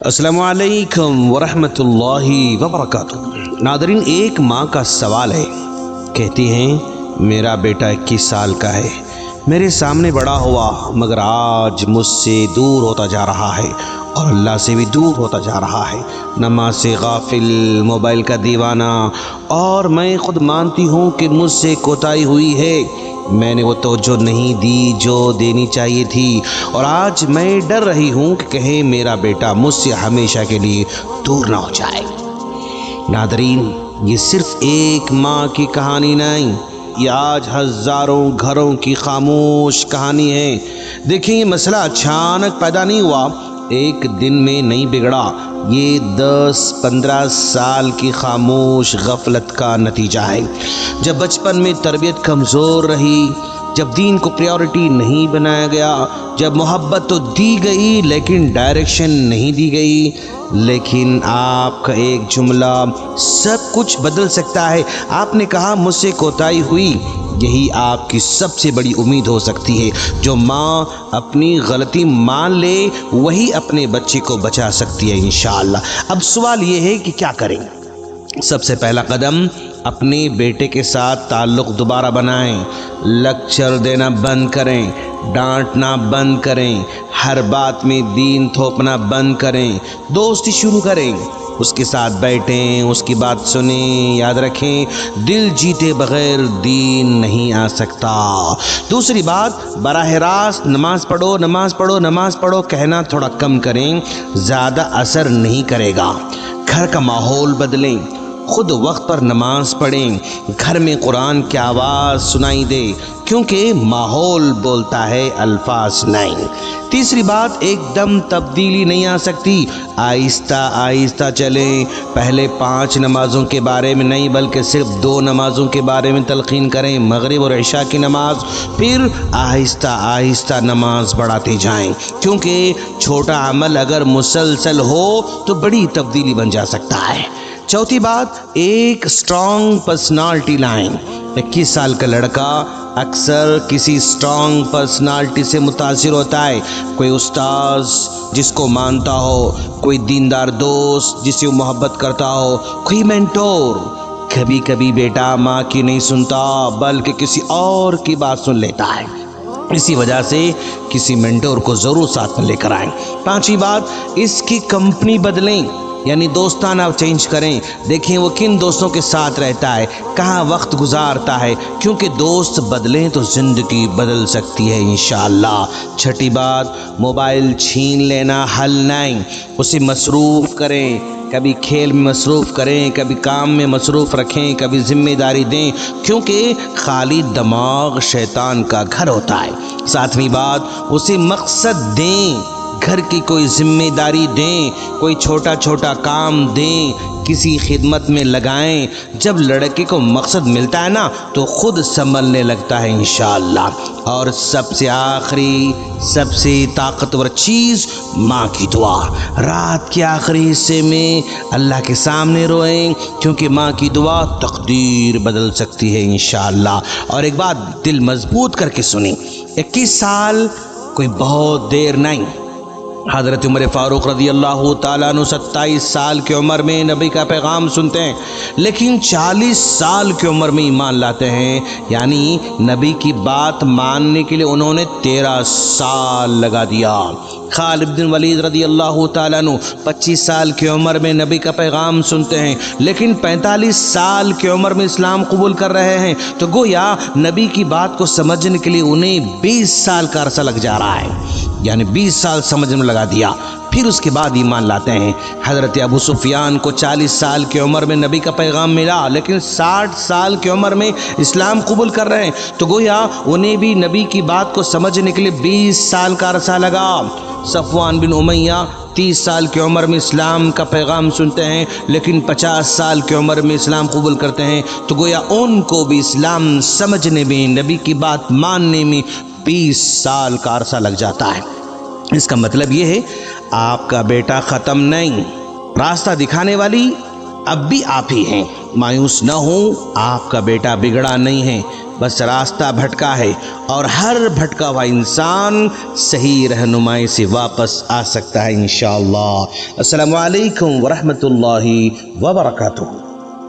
السلام علیکم ورحمۃ اللہ وبرکاتہ۔ ناظرین، ایک ماں کا سوال ہے، کہتی ہیں میرا بیٹا 21 سال کا ہے، میرے سامنے بڑا ہوا مگر آج مجھ سے دور ہوتا جا رہا ہے اور اللہ سے بھی دور ہوتا جا رہا ہے، نماز سے غافل، موبائل کا دیوانہ، اور میں خود مانتی ہوں کہ مجھ سے کوتاہی ہوئی ہے، میں نے وہ توجہ نہیں دی جو دینی چاہیے تھی، اور آج میں ڈر رہی ہوں کہ کہیں میرا بیٹا مجھ سے ہمیشہ کے لیے دور نہ ہو جائے۔ ناظرین، یہ صرف ایک ماں کی کہانی نہیں، یہ آج ہزاروں گھروں کی خاموش کہانی ہے۔ دیکھیں، یہ مسئلہ اچانک پیدا نہیں ہوا، ایک دن میں نہیں بگڑا، یہ 10-15 سال کی خاموش غفلت کا نتیجہ ہے۔ جب بچپن میں تربیت کمزور رہی، جب دین کو پریورٹی نہیں بنایا گیا، جب محبت تو دی گئی لیکن ڈائریکشن نہیں دی گئی، لیکن آپ کا ایک جملہ سب کچھ بدل سکتا ہے۔ آپ نے کہا مجھ سے کوتاہی ہوئی، یہی آپ کی سب سے بڑی امید ہو سکتی ہے۔ جو ماں اپنی غلطی مان لے وہی اپنے بچے کو بچا سکتی ہے انشاءاللہ۔ اب سوال یہ ہے کہ کیا کریں؟ سب سے پہلا قدم، اپنے بیٹے کے ساتھ تعلق دوبارہ بنائیں، لیکچر دینا بند کریں، ڈانٹنا بند کریں، ہر بات میں دین تھوپنا بند کریں، دوستی شروع کریں، اس کے ساتھ بیٹھیں، اس کی بات سنیں، یاد رکھیں دل جیتے بغیر دین نہیں آ سکتا۔ دوسری بات، براہ راست نماز پڑھو نماز پڑھو نماز پڑھو کہنا تھوڑا کم کریں، زیادہ اثر نہیں کرے گا۔ گھر کا ماحول بدلیں، خود وقت پر نماز پڑھیں، گھر میں قرآن کی آواز سنائی دے، کیونکہ ماحول بولتا ہے، الفاظ نہیں۔ تیسری بات، ایک دم تبدیلی نہیں آ سکتی، آہستہ آہستہ چلیں، پہلے 5 نمازوں کے بارے میں نہیں بلکہ صرف 2 نمازوں کے بارے میں تلقین کریں، مغرب اور عشاء کی نماز، پھر آہستہ آہستہ نماز بڑھاتے جائیں، کیونکہ چھوٹا عمل اگر مسلسل ہو تو بڑی تبدیلی بن جا سکتا ہے۔ چوتھی بات، ایک اسٹرانگ پرسنالٹی لائن۔ 21 سال کا لڑکا اکثر کسی اسٹرانگ پرسنالٹی سے متاثر ہوتا ہے، کوئی استاذ جس کو مانتا ہو، کوئی دیندار دوست جس سے وہ محبت کرتا ہو، کوئی مینٹور۔ کبھی کبھی بیٹا ماں کی نہیں سنتا بلکہ کسی اور کی بات سن لیتا ہے، اسی وجہ سے کسی مینٹور کو ضرور ساتھ میں لے کر آئیں۔ 5ویں بات، اس کی کمپنی بدلیں، یعنی دوستانہ چینج کریں، دیکھیں وہ کن دوستوں کے ساتھ رہتا ہے، کہاں وقت گزارتا ہے، کیونکہ دوست بدلیں تو زندگی بدل سکتی ہے انشاءاللہ۔ 6ٹھی بات، موبائل چھین لینا حل نہیں، اسے مصروف کریں، کبھی کھیل میں مصروف کریں، کبھی کام میں مصروف رکھیں، کبھی ذمہ داری دیں، کیونکہ خالی دماغ شیطان کا گھر ہوتا ہے۔ 7ویں بات، اسے مقصد دیں، گھر کی کوئی ذمہ داری دیں، کوئی چھوٹا چھوٹا کام دیں، کسی خدمت میں لگائیں۔ جب لڑکے کو مقصد ملتا ہے نا تو خود سنبھلنے لگتا ہے انشاءاللہ۔ اور سب سے آخری، سب سے طاقتور چیز، ماں کی دعا۔ رات کے آخری حصے میں اللہ کے سامنے روئیں، کیونکہ ماں کی دعا تقدیر بدل سکتی ہے انشاءاللہ۔ اور ایک بات دل مضبوط کر کے سنیں، 21 سال کوئی بہت دیر نہیں۔ حضرت عمر فاروق رضی اللہ تعالیٰ عنہ 27 سال کی عمر میں نبی کا پیغام سنتے ہیں، لیکن 40 سال کی عمر میں ایمان لاتے ہیں، یعنی نبی کی بات ماننے کے لیے انہوں نے 13 سال لگا دیا۔ خالد بن ولید رضی اللہ تعالیٰ عنہ 25 سال کی عمر میں نبی کا پیغام سنتے ہیں، لیکن 45 سال کی عمر میں اسلام قبول کر رہے ہیں، تو گویا نبی کی بات کو سمجھنے کے لیے انہیں 20 سال کا عرصہ لگ جا رہا ہے، یعنی 20 سال سمجھنے میں لگا دیا، پھر اس کے بعد ایمان لاتے ہیں۔ حضرت ابو سفیان کو 40 سال کی عمر میں نبی کا پیغام ملا، لیکن 60 سال کی عمر میں اسلام قبول کر رہے ہیں، تو گویا انہیں بھی نبی کی بات کو سمجھنے کے لیے 20 سال کا عرصہ لگا۔ صفوان بن امیہ 30 سال کی عمر میں اسلام کا پیغام سنتے ہیں، لیکن 50 سال کی عمر میں اسلام قبول کرتے ہیں، تو گویا ان کو بھی اسلام سمجھنے میں، نبی کی بات ماننے میں 20 سال کا عرصہ لگ جاتا ہے۔ اس کا مطلب یہ ہے، آپ کا بیٹا ختم نہیں، راستہ دکھانے والی اب بھی آپ ہی ہیں۔ مایوس نہ ہوں، آپ کا بیٹا بگڑا نہیں ہے، بس راستہ بھٹکا ہے، اور ہر بھٹکا ہوا انسان صحیح رہنمائی سے واپس آ سکتا ہے انشاءاللہ۔ السلام علیکم ورحمۃ اللہ وبرکاتہ۔